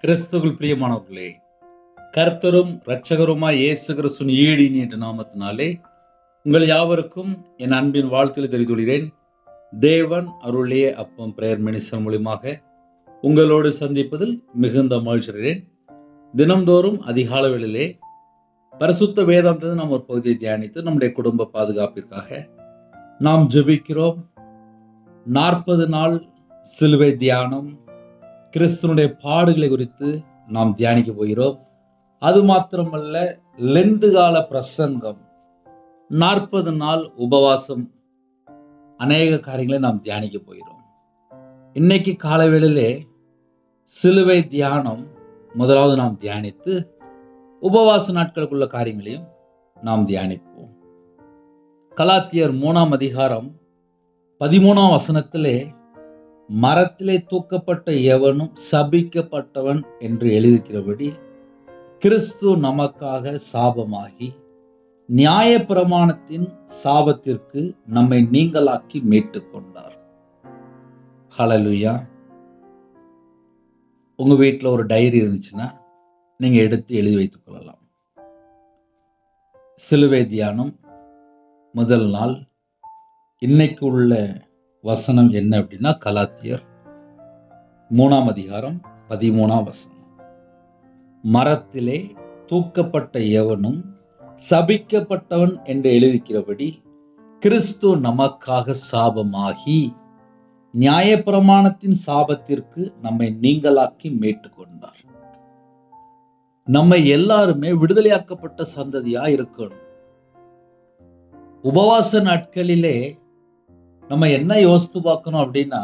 கிறிஸ்துவுக்குள் பிரியமானவர்களே, கர்த்தரும் இரட்சகருமாய் இயேசு கிறிஸ்துவின் ஈடின் என்ற நாமத்தினாலே உங்கள் யாவருக்கும் என் அன்பின் வாழ்த்துக்களை தெரிவித்துள்ளேன். தேவன் அருளிய அப்பம் பிரேயர் மினிஸ்டர் மூலமாக உங்களோடு சந்திப்பதில் மிகுந்த மகிழ்ச்சியடைகிறேன். தினம்தோறும் அதிகால வேளையிலே பரிசுத்த வேதாந்தத்தை நாம் ஒரு பகுதியை தியானித்து நம்முடைய குடும்ப பாதுகாப்பிற்காக நாம் ஜெபிக்கிறோம். 40 நாள் சிலுவை தியானம், கிறிஸ்துவனுடைய பாடுகளை குறித்து நாம் தியானிக்க போகிறோம். அது மாத்திரமல்ல, லெந்து கால பிரசங்கம், 40 நாள் உபவாசம், அநேக காரியங்களை நாம் தியானிக்க போகிறோம். இன்னைக்கு காலைவேளையிலே சிலுவை தியானம் முதலாவது நாம் தியானித்து உபவாச நாட்களுக்குள்ள காரியங்களையும் நாம் தியானிப்போம். கலாத்தியர் 3 அதிகாரம் 13 வசனத்திலே, மரத்திலே தூக்கப்பட்ட எவனும் சபிக்கப்பட்டவன் என்று எழுதியிருக்கிறபடி கிறிஸ்து நமக்காக சாபமாகி நியாயப்பிரமாணத்தின் சாபத்திற்கு நம்மை நீங்களாக்கி மீட்டுக் கொண்டார். ஹல்லேலூயா. உங்க வீட்டில் ஒரு டைரி இருந்துச்சுன்னா நீங்க எடுத்து எழுதி வைத்துக் கொள்ளலாம். சிலுவை தியானம் முதல் நாள். இன்னைக்கு உள்ள வசனம் என்ன அப்படின்னா, கலாத்தியர் 3 அதிகாரம் 13 வசனம். மரத்திலே தூக்கப்பட்ட எவனும் சபிக்கப்பட்டவன் என்று எழுதிக்கிறபடி கிறிஸ்து நமக்காக சாபமாகி நியாயப்பிரமாணத்தின் சாபத்திற்கு நம்மை நீங்களாக்கி மீட்டுக் கொண்டார். நம்ம எல்லாருமே விடுதலையாக்கப்பட்ட சந்ததியா இருக்கணும். உபவாச நாட்களிலே நம்ம என்ன யோசித்து பார்க்கணும் அப்படின்னா,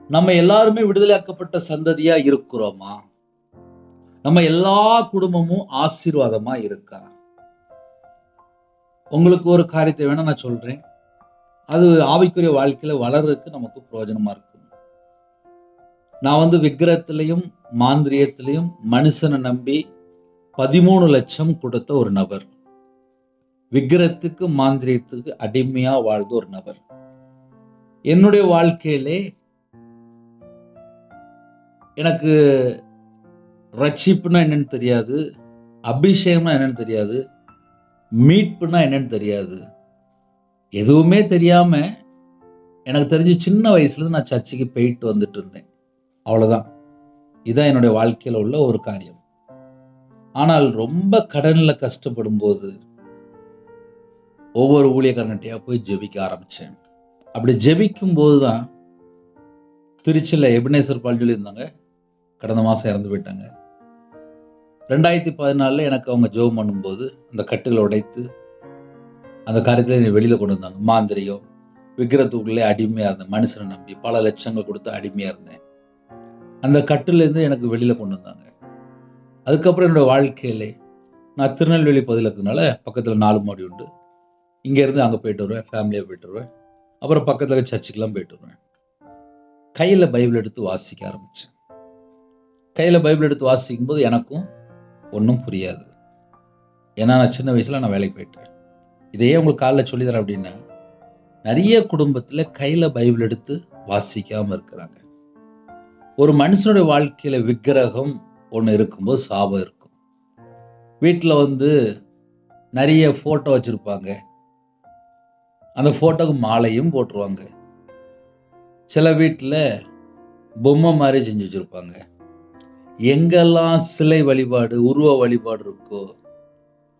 நம்ம எல்லாருமே விடுதலையாக்கப்பட்ட சந்ததியா இருக்கிறோமா? நம்ம எல்லா குடும்பமும் ஆசீர்வாதமா இருக்கா? உங்களுக்கு ஒரு காரியத்தை வேணா நான் சொல்றேன், அது ஆவிக்குரிய வாழ்க்கையில வளர்றதுக்கு நமக்கு பிரயோஜனமா இருக்கும். நான் விக்கிரகத்திலையும் மாந்திரியத்திலையும் மனுஷனை நம்பி 13 லட்சம் கொடுத்த ஒரு நபர், விக்கிரகத்துக்கு மாந்திரியத்துக்கு அடிமையா வாழ்ந்த ஒரு நபர். என்னுடைய வாழ்க்கையிலே எனக்கு ரட்சிப்புனா என்னன்னு தெரியாது, அபிஷேகம்னா என்னன்னு தெரியாது, மீட்புனா என்னன்னு தெரியாது. எதுவுமே தெரியாம எனக்கு தெரிஞ்சு சின்ன வயசுல நான் சர்ச்சுக்கு போயிட்டு வந்துட்டு இருந்தேன். அவ்வளவுதான். இதுதான் என்னுடைய வாழ்க்கையில உள்ள ஒரு காரியம். ஆனால் ரொம்ப கடன்ல கஷ்டப்படும் போது ஒவ்வொரு ஊழியக்காரன்கிட்டயா போய் ஜெபிக்க ஆரம்பிச்சேன். அப்படி ஜெபிக்கும் போதுதான் திருச்சியில் எபினேசர் பால் சொல்லியிருந்தாங்க, கடந்த மாதம் இறந்து போயிட்டாங்க. 2014 எனக்கு அவங்க ஜெபம் பண்ணும்போது அந்த கட்டுகளை உடைத்து அந்த காரியத்தில் வெளியில் கொண்டு வந்தாங்க. மாந்திரியம், விக்கிரத்துக்குள்ளே அடிமையாக இருந்தேன், மனுஷனை நம்பி பல லட்சங்கள் கொடுத்து அடிமையாக இருந்தேன். அந்த கட்டுலேருந்து எனக்கு வெளியில் கொண்டு வந்தாங்க. அதுக்கப்புறம் என்னோடய வாழ்க்கையிலே நான் திருநெல்வேலி பகுதியில் இருக்கிறதுனால பக்கத்தில் 4 மாடி உண்டு. இங்கேருந்து அங்கே போயிட்டு வருவேன், ஃபேமிலியாக போயிட்டு வருவேன். அப்புறம் பக்கத்தில் சர்ச்சுக்கெல்லாம் போயிட்டு வருவேன். கையில் பைபிள் எடுத்து வாசிக்க ஆரம்பித்தேன். கையில் பைபிள் எடுத்து வாசிக்கும் போது எனக்கும் ஒன்றும் புரியாது. ஏன்னா நான் சின்ன வயசில் நான் வேலைக்கு போயிட்டேன். இதையே உங்களுக்கு காலையில் சொல்லித்தரேன் அப்படின்னா, நிறைய குடும்பத்தில் கையில் பைபிள் எடுத்து வாசிக்காமல் இருக்கிறாங்க. ஒரு மனுஷனுடைய வாழ்க்கையில் விக்கிரகம் ஒன்று இருக்கும்போது சாபம் இருக்கும். வீட்டில் நிறைய ஃபோட்டோ வச்சுருப்பாங்க, அந்த ஃபோட்டோக்கு மாலையும் போட்டுருவாங்க. சில வீட்டில் பொம்மை மாதிரி செஞ்சு வச்சுருப்பாங்க. எங்கெல்லாம் சிலை வழிபாடு, உருவ வழிபாடு இருக்கோ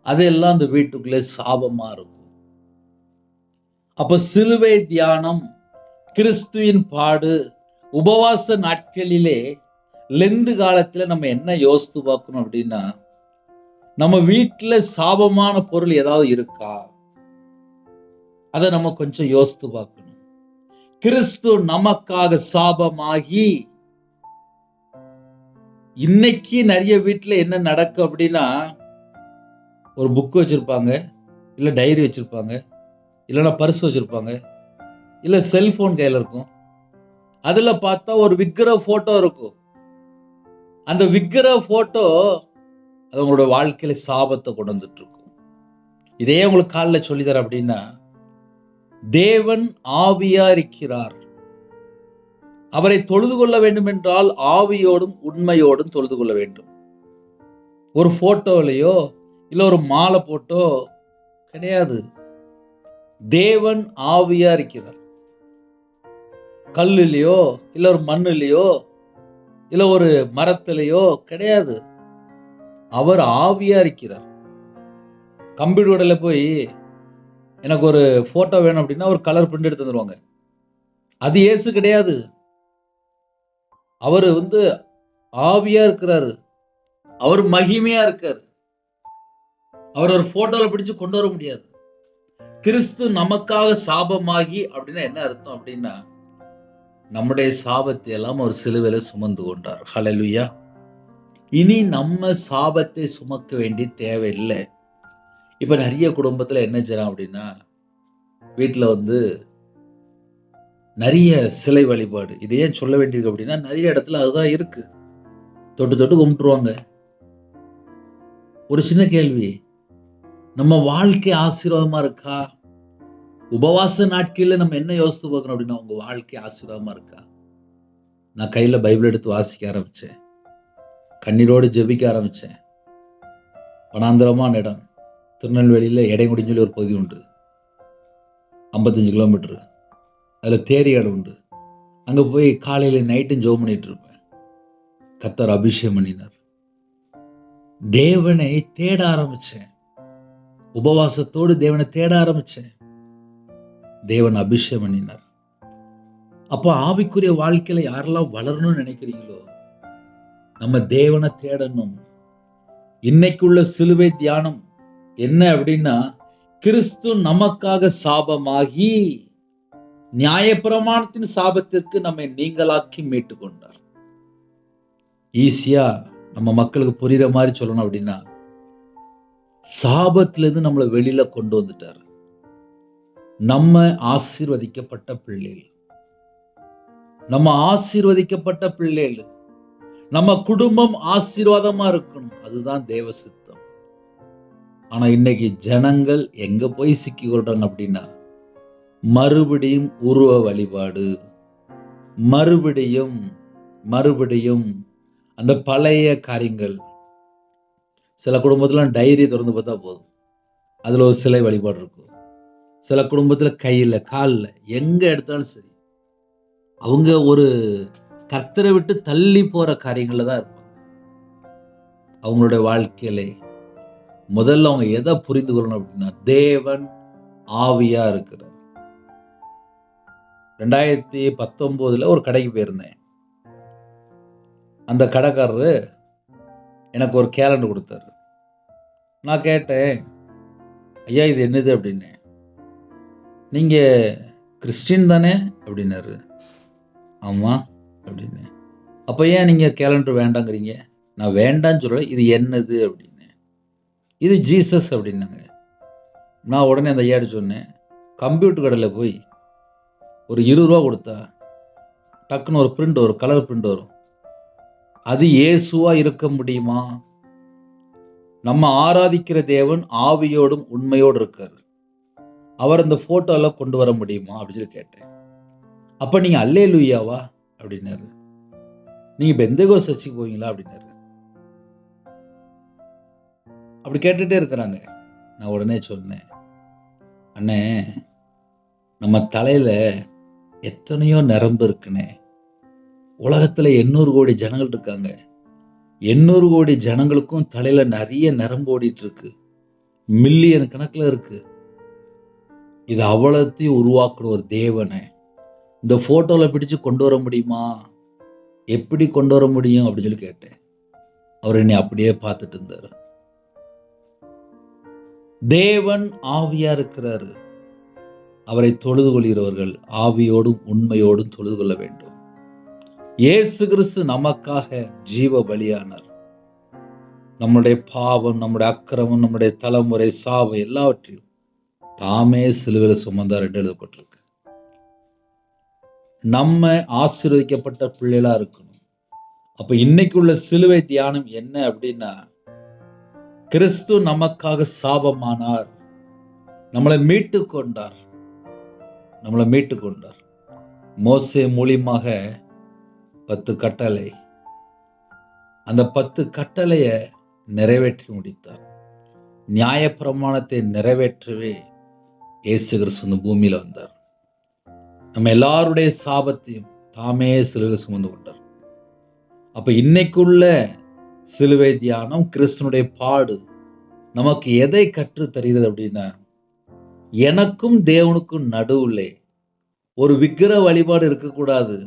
அதெல்லாம் அந்த வீட்டுக்குள்ளே சாபமாக இருக்கும். அப்போ சிலுவை தியானம், கிறிஸ்துவின் பாடு, உபவாச நாட்களிலே லெந்து காலத்தில் நம்ம என்ன யோசித்து பார்க்கணும் அப்படின்னா, நம்ம வீட்டில் சாபமான பொருள் ஏதாவது இருக்கா? அதை நம்ம கொஞ்சம் யோசித்து பார்க்கணும். கிறிஸ்து நமக்காக சாபமாகி, இன்னைக்கு நிறைய வீட்டில் என்ன நடக்கும் அப்படின்னா, ஒரு புக் வச்சிருப்பாங்க, இல்லை டைரி வச்சிருப்பாங்க, இல்லைன்னா பர்ஸ் வச்சிருப்பாங்க, இல்லை செல்போன் கையில் இருக்கும். அதில் பார்த்தா ஒரு விக்கிரக போட்டோ இருக்கும். அந்த விக்கிரக போட்டோ அது உங்களோட வாழ்க்கையில சாபத்தை கொண்டு வந்துட்டு இருக்கும். இதே உங்களுக்கு காலில் சொல்லித்தர அப்படின்னா, தேவன் ஆவியா இருக்கிறார். அவரை தொழுது கொள்ள வேண்டும் என்றால் ஆவியோடும் உண்மையோடும் தொழுது கொள்ள வேண்டும். ஒரு போட்டோலையோ இல்ல ஒரு மாலை போட்டோ கிடையாது. தேவன் ஆவியா இருக்கிறார். கல்லுலயோ இல்ல ஒரு மண்ணுலயோ இல்ல ஒரு மரத்திலேயோ கிடையாது. அவர் ஆவியா இருக்கிறார். கம்ப்யூட்டர்ல போய் எனக்கு ஒரு போட்டோ வேணும் அப்படின்னா ஒரு கலர் பிரிண்ட் எடுத்து தருவாங்க. அது இயேசு கிடையாது. அவர் ஆவியா இருக்கிறாரு. அவர் மகிமையா இருக்காரு. அவர் ஒரு போட்டோல பிடிச்சு கொண்டு வர முடியாது. கிறிஸ்து நமக்காக சாபமாகி அப்படின்னா என்ன அர்த்தம் அப்படின்னா, நம்முடைய சாபத்தை எல்லாம் ஒரு சிலுவையில சுமந்து கொண்டார். ஹல்லேலூயா. இனி நம்ம சாபத்தை சுமக்க வேண்டிய தேவையில்லை. இப்ப நிறைய குடும்பத்துல என்ன செய்யறாங்க அப்படின்னா, வீட்டுல நிறைய சிலை வழிபாடு. இது ஏன் சொல்ல வேண்டியிருக்கு அப்படின்னா, நிறைய இடத்துல அதுதான் இருக்கு. தொட்டு தொட்டு கும்பிட்டுருவாங்க. ஒரு சின்ன கேள்வி, நம்ம வாழ்க்கை ஆசீர்வாதமா இருக்கா? உபவாச நாட்கள்ல நம்ம என்ன யோசித்து பார்க்கணும் அப்படின்னா, உங்க வாழ்க்கை ஆசீர்வாதமா இருக்கா? நான் கையில பைபிள் எடுத்து வாசிக்க ஆரம்பிச்சேன். கண்ணீரோடு ஜெபிக்க ஆரம்பிச்சேன். வனாந்தரமான இடம். திருநெல்வேலியில எடைமுடின்னு சொல்லி ஒரு பகுதி உண்டு. 55 கிலோமீட்டர். அதுல தேரி இடம் உண்டு. அங்க போய் காலையில நைட்டும் ஜெபம் பண்ணிட்டு இருப்பேன். கர்த்தர் அபிஷேகம் பண்ணினார். தேவனை தேட ஆரம்பிச்சேன். உபவாசத்தோடு தேவனை தேட ஆரம்பிச்சேன். தேவன் அபிஷேகம் பண்ணினார். அப்போ ஆவிக்குரிய வாழ்க்கையில யாரெல்லாம் வளரணும்னு நினைக்கிறீங்களோ, நம்ம தேவனை தேடணும். இன்னைக்குள்ள சிலுவை தியானம் என்ன அப்படின்னா, கிறிஸ்து நமக்காக சாபமாகி நியாயப்பிரமாணத்தின் சாபத்திற்கு நம்மை நீங்களாக்கி மீட்டு கொண்டார். ஈஸியா நம்ம மக்களுக்கு புரியுற மாதிரி சொல்லணும் அப்படின்னா, சாபத்திலிருந்து நம்மளை வெளியில கொண்டு வந்துட்டார். நம்ம ஆசீர்வதிக்கப்பட்ட பிள்ளைகள். நம்ம ஆசீர்வதிக்கப்பட்ட பிள்ளைகள். நம்ம குடும்பம் ஆசீர்வாதமா இருக்கணும். அதுதான் தேவ சித்தம். ஆனா இன்னைக்கு ஜனங்கள் எங்க போய் சிக்கி கொள்றாங்க அப்படின்னா, மறுபடியும் உருவ வழிபாடு, மறுபடியும் அந்த பழைய காரியங்கள். சில குடும்பத்துல டைரி திறந்து பார்த்தா போதும், அதுல ஒரு சிலை வழிபாடு இருக்கும். சில குடும்பத்துல கையில கால்ல எங்க எடுத்தாலும் சரி, அவங்க ஒரு கர்த்தரை விட்டு தள்ளி போற காரியங்கள்ல தான் இருப்பாங்க. அவங்களுடைய வாழ்க்கையிலே முதல்ல அவங்க எதை புரிந்து கொள்ளணும் அப்படின்னா, தேவன் ஆவியா இருக்கிறார். 2019 ஒரு கடைக்கு போயிருந்தேன். அந்த கடைக்காரரு எனக்கு ஒரு கேலண்டர் கொடுத்தாரு. நான் கேட்டேன், ஐயா இது என்னது அப்படின்னு. நீங்க கிறிஸ்டின் தானே அப்படின்னாரு. ஆமா அப்படின்னு. அப்ப ஏன் நீங்க கேலண்டர் வேண்டாங்கிறீங்க? நான் வேண்டான்னு சொல்லல, இது என்னது அப்படின்னு. இது ஜீசஸ் அப்படின்னாங்க. நான் உடனே அந்த ஐயாட்ட சொன்னேன், கம்ப்யூட்டர் கடையில் போய் ஒரு 20 ரூபா கொடுத்தா டக்குன்னு ஒரு பிரிண்ட் வரும், கலர் பிரிண்ட் வரும். அது இயேசுவா இருக்க முடியுமா? நம்ம ஆராதிக்கிற தேவன் ஆவியோடும் உண்மையோடு இருக்காரு. அவர் அந்த போட்டோல கொண்டு வர முடியுமா அப்படின்னு சொல்லி கேட்டேன். அப்ப நீங்க அல்லேலூயாவா அப்படின்னாரு. நீங்க பெந்தேகோஸ்தே சர்ச்சுக்கு போவீங்களா அப்படின்னாரு. அப்படி கேட்டுட்டே இருக்கிறாங்க. நான் உடனே சொன்னேன், அண்ணே நம்ம தலையில எத்தனையோ நரம்பு இருக்குண்ணே. உலகத்துல 800 கோடி ஜனங்கள் இருக்காங்க. 800 கோடி ஜனங்களுக்கும் தலையில நிறைய நரம்பு ஓடிட்டு இருக்கு. மில்லியன் கணக்குல இருக்கு. இது அவ்வளத்தையும் உருவாக்குற ஒரு தேவனை இந்த போட்டோல பிடிச்சு கொண்டு வர முடியுமா? எப்படி கொண்டு வர முடியும் அப்படின்னு சொல்லி கேட்டேன். அவர் என்னை அப்படியே பார்த்துட்டு இருந்தாரு. தேவன் ஆவியா இருக்கிறாரு. அவரை தொழுது கொள்கிறவர்கள் ஆவியோடும் உண்மையோடும் தொழுது கொள்ள வேண்டும். இயேசு கிறிஸ்து நமக்காக ஜீவ பலியானார். நம்முடைய பாவம், நம்முடைய அக்கிரமம், நம்முடைய தலைமுறை சாவு எல்லாவற்றையும் தாமே சிலுவையில் சுமந்தார் என்று எழுதப்பட்டிருக்கு. நம்ம ஆசீர்வதிக்கப்பட்ட பிள்ளைகளா இருக்கணும். அப்ப இன்னைக்குள்ள சிலுவை தியானம் என்ன அப்படின்னா, கிறிஸ்து நமக்காக சாபமானார், நம்மளை மீட்டு கொண்டார். மோசே மூலியமாக 10 கட்டளை. அந்த 10 கட்டளைய நிறைவேற்றி முடித்தார். நியாயப்பிரமாணத்தை நிறைவேற்றவே இயேசு கிறிஸ்து இந்த பூமியில வந்தார். நம்ம எல்லாருடைய சாபத்தையும் தாமே சிலுவையில் சுமந்து கொண்டார். அப்ப இன்னைக்குள்ள சிலுவை தியானம், கிறிஸ்துனுடைய பாடு நமக்கு எதை கற்று தருகிறது அப்படின்னா, எனக்கும் தேவனுக்கும் நடுவுல ஒரு விக்கிரக வழிபாடு இருக்கக்கூடாது.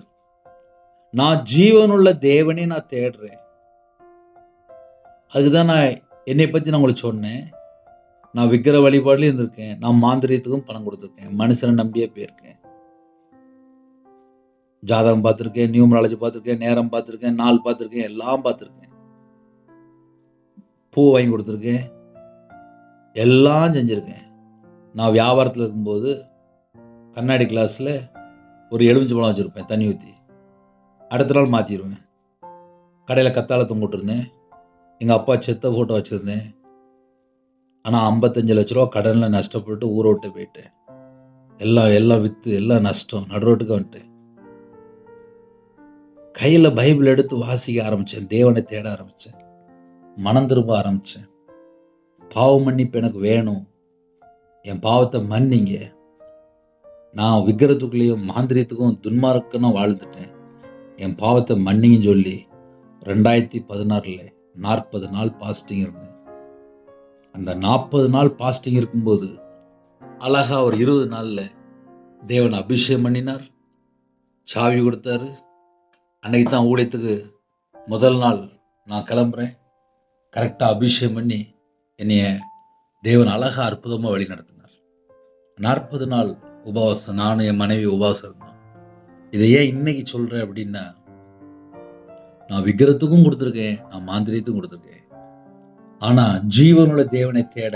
நான் ஜீவனுள்ள தேவனே நான் தேடுறேன். அதுதான் நான் என்னை பத்தி நான் உங்களுக்கு சொன்னேன். நான் விக்கிரக வழிபாடுலயும் இருந்திருக்கேன். நான் மாந்திரியத்துக்கும் பணம் கொடுத்துருக்கேன். மனுஷனை நம்பியே போயிருக்கேன். ஜாதகம் பார்த்துருக்கேன், நியூமராலஜி பார்த்துருக்கேன், நேரம் பார்த்துருக்கேன், நாள் பார்த்துருக்கேன், எல்லாம் பார்த்துருக்கேன். பூ வாங்கி கொடுத்துருக்கேன், எல்லாம் செஞ்சுருக்கேன். நான் வியாபாரத்தில் இருக்கும்போது கண்ணாடி கிளாஸில் ஒரு எலுமிச்சை பழம் வச்சுருப்பேன், தண்ணி ஊற்றி. அடுத்த நாள் மாற்றிடுவேன். கடையில் கத்தாழை தொங்கிட்டுருந்தேன். எங்கள் அப்பா செத்த ஃபோட்டோ வச்சுருந்தேன். ஆனால் 55 லட்ச ரூபா கடனில் நஷ்டப்பட்டு ஊரை விட்டு போயிட்டேன். எல்லாம் விற்று எல்லாம் நஷ்டம், நடுரோட்டுக்கு வந்துட்டேன். கையில் பைபிள் எடுத்து வாசிக்க ஆரம்பித்தேன். தேவனை தேட ஆரம்பித்தேன். மனம் திரும்ப ஆரம்பித்தேன். பாவ மன்னிப்பு எனக்கு வேணும், என் பாவத்தை மன்னிங்க. நான் விக்கிரத்துக்குள்ளேயும் மாந்திரியத்துக்கும் துன்மார்க்கனும் வாழ்ந்துட்டேன், என் பாவத்தை மன்னிங்கன்னு சொல்லி 2016 40 நாள் பாஸ்டிங் இருந்தேன். அந்த 40 நாள் பாஸ்டிங் இருக்கும்போது அழகா ஒரு 20 நாளில் தேவன் அபிஷேகம் பண்ணினார், சாவி கொடுத்தாரு. அன்னைக்கு தான் ஊழியத்துக்கு முதல் நாள் நான் கிளம்புறேன். கரெக்டாக அபிஷேகம் பண்ணி என்னைய தேவன் அழகாக அற்புதமாக வழி நடத்தினார். 40 நாள் உபவாசம், நானும் என் மனைவி உபவாசம் இருந்தோம். இதை ஏன் இன்னைக்கு சொல்கிறேன் அப்படின்னா, நான் விக்கிரத்துக்கும் கொடுத்துருக்கேன், நான் மாந்திரியத்துக்கும் கொடுத்துருக்கேன். ஆனால் ஜீவனுள்ள தேவனை தேட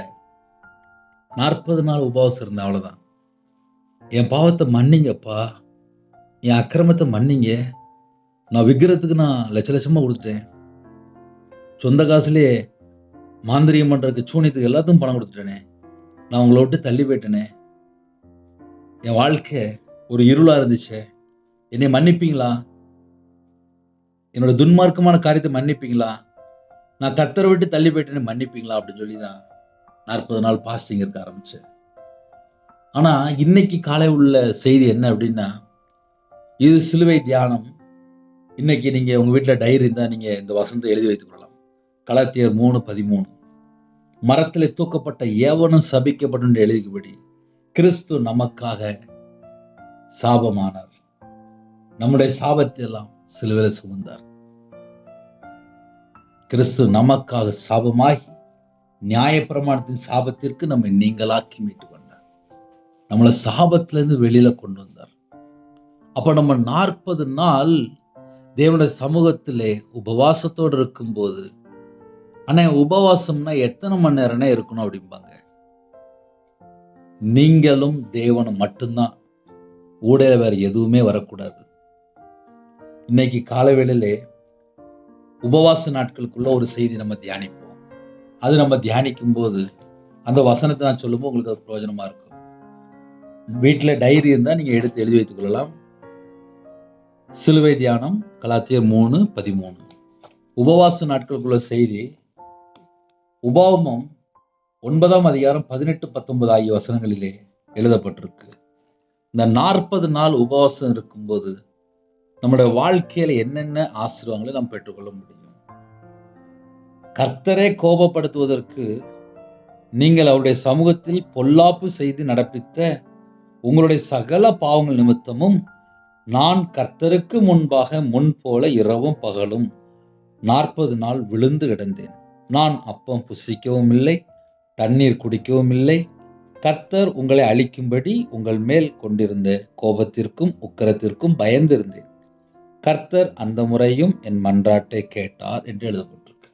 40 நாள் உபவாசம் இருந்தேன். அவ்வளோதான். என் பாவத்தை மன்னிங்கப்பா, என் அக்கிரமத்தை மன்னிங்க. நான் விக்கிரத்துக்கு நான் லட்சமாக கொடுத்துட்டேன். சொந்த காசுலேயே மாந்திரியம் பண்ணுறதுக்கு, சூனியத்துக்கு எல்லாத்துக்கும் பணம் கொடுத்துட்டேனே. நான் உங்களை விட்டு தள்ளி போயிட்டேனே. என் வாழ்க்கை ஒரு இருளாக இருந்துச்சு. என்னை மன்னிப்பீங்களா? என்னோட துன்மார்க்கமான காரியத்தை மன்னிப்பீங்களா? நான் கர்த்தரை விட்டு தள்ளி போயிட்டேனே, மன்னிப்பீங்களா அப்படின்னு சொல்லி தான் 40 நாள் பாஸ்டிங் இருக்க ஆரம்பித்தேன். ஆனால் இன்னைக்கு காலை உள்ள செய்தி என்ன அப்படின்னா, இது சிலுவை தியானம். இன்னைக்கு நீங்கள் உங்கள் வீட்டில் டைரி இருந்தால் நீங்கள் இந்த வசனத்தை எழுதி வைத்துக் கொள்ளலாம். கலாத்தியர் 3:13. மரத்தில் தூக்கப்பட்ட எவனும் சபிக்கப்படும் என்று எழுதியபடி கிறிஸ்து நமக்காக சாபமானார். நம்முடைய சாபத்தை எல்லாம் சிலுவையில் சுமந்தார். கிறிஸ்து நமக்காக சாபமாகி நியாயப்பிரமாணத்தின் சாபத்திற்கு நம்மை நீங்களாக்கி மீட்டு கொண்டார். நம்மளை சாபத்திலிருந்து வெளியில கொண்டு வந்தார். அப்ப நம்ம 40 நாள் தேவனுடைய சமூகத்திலே உபவாசத்தோடு இருக்கும்போது, ஆனா உபவாசம்னா எத்தனை மணி நேரம்னா இருக்கணும் அப்படிம்பாங்க. நீங்களும் தேவனும் மட்டும்தான், ஊடையில வேற எதுவுமே வரக்கூடாது. இன்னைக்கு காலை வேளையிலே உபவாச நாட்களுக்குள்ள ஒரு செய்தி நம்ம தியானிப்போம். அது நம்ம தியானிக்கும் போது அந்த வசனத்தை நான் சொல்லும்போது உங்களுக்கு அது பிரயோஜனமா இருக்கும். வீட்டில் டைரி இருந்தால் நீங்க எடுத்து எழுதி வைத்துக் கொள்ளலாம். சிலுவை தியானம் கலாத்தியர் 3:13. உபவாச நாட்களுக்குள்ள செய்தி உபாகமம் 9ஆம் அதிகாரம் 18-19 ஆகிய வசனங்களிலே எழுதப்பட்டிருக்கு. இந்த 40 நாள் உபவாசம் இருக்கும்போது நம்முடைய வாழ்க்கையில என்னென்ன ஆசீர்வாதங்களை நாம் பெற்றுக்கொள்ள முடியும். கர்த்தரை கோபப்படுத்துவதற்கு நீங்கள் அவருடைய சமூகத்தில் பொல்லாப்பு செய்து நடப்பித்த உங்களுடைய சகல பாவங்கள் நிமித்தமும் நான் கர்த்தருக்கு முன்பாக முன்போல இரவும் பகலும் 40 நாள் விழுந்து கிடந்தேன். நான் அப்பம் புசிக்கவும் இல்லை, தண்ணீர் குடிக்கவும் இல்லை. கர்த்தர் உங்களை அழிக்கும்படி உங்கள் மேல் கொண்டிருந்த கோபத்திற்கும் உக்கிரத்திற்கும் பயந்திருந்தேன். கர்த்தர் அந்த முறையும் என் மன்றாட்டை கேட்டார் என்று எழுதப்பட்டிருக்கு.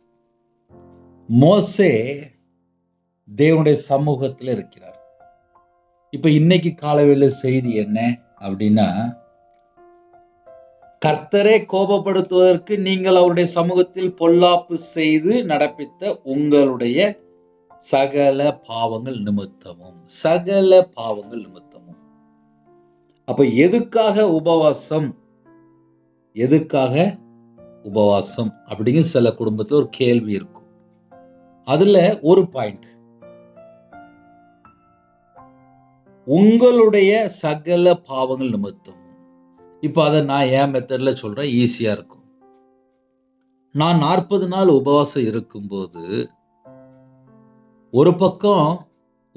மோசே தேவனுடைய சமூகத்தில் இருக்கிறார். இப்ப இன்னைக்கு காலைவேளை செய்தி என்ன அப்படின்னா, கர்த்தரை கோபப்படுத்துவதற்கு நீங்கள் அவருடைய சமூகத்தில் பொல்லாப்பு செய்து நடப்பித்த உங்களுடைய சகல பாவங்கள் நிமித்தமும். அப்ப எதுக்காக உபவாசம் எதுக்காக உபவாசம் அப்படிங்கிற சில குடும்பத்துல ஒரு கேள்வி இருக்கும். அதுல ஒரு பாயிண்ட், உங்களுடைய சகல பாவங்கள் நிமித்தம். இப்ப அதை நான் என் மெத்தட்ல சொல்றேன், ஈஸியா இருக்கும். நான் 40 நாள் உபவாசம் இருக்கும்போது ஒரு பக்கம்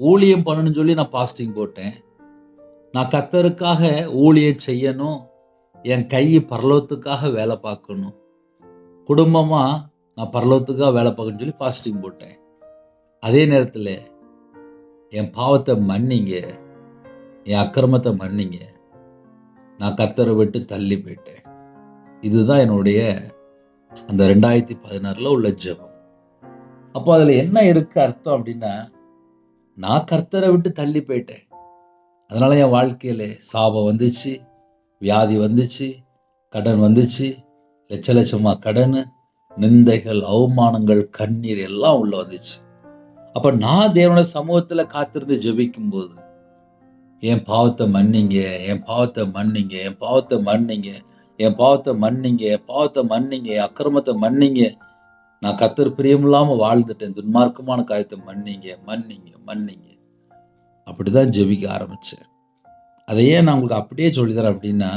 ஊழியம் பண்ணணும்னு சொல்லி நான் பாஸ்டிங் போட்டேன். நான் கர்த்தருக்காக ஊழியம் செய்யணும், என் கை பரலோகத்துக்காக வேலை பார்க்கணும், குடும்பமா நான் பரலோகத்துக்காக வேலை பார்க்கணும்னு சொல்லி பாஸ்டிங் போட்டேன். அதே நேரத்தில் என் பாவத்தை மன்னிங்க, என் அக்கிரமத்தை மன்னிங்க, நான் கர்த்தரை விட்டு தள்ளி போயிட்டேன். இதுதான் என்னுடைய அந்த 2016 உள்ள ஜெபம். அப்போ அதில் என்ன இருக்கு அர்த்தம் அப்படின்னா, நான் கர்த்தரை விட்டு தள்ளி போயிட்டேன், அதனால என் வாழ்க்கையில சாபம் வந்துச்சு, வியாதி வந்துச்சு, கடன் வந்துச்சு, லட்ச லட்சமா கடன், நிந்தைகள், அவமானங்கள், கண்ணீர் எல்லாம் உள்ள வந்துச்சு. அப்ப நான் தேவனுடைய சமூகத்துல காத்திருந்து ஜெபிக்கும் போது, என் பாவத்தை மன்னிங்க, என் பாவத்தை மன்னிங்க, என் பாவத்தை மன்னிங்க, என் பாவத்தை மன்னிங்க, என் பாவத்தை மன்னிங்க, என் அக்கிரமத்தை மன்னிங்க, நான் கர்த்தர் பிரியமில்லாம வாழ்ந்துட்டேன், துன்மார்க்கமான காரியத்தை மன்னிங்க, மன்னிங்க, மன்னிங்க, அப்படிதான் ஜெபிக்க ஆரம்பிச்சேன். அதையே நான் உங்களுக்கு அப்படியே சொல்லித்தரேன் அப்படின்னா,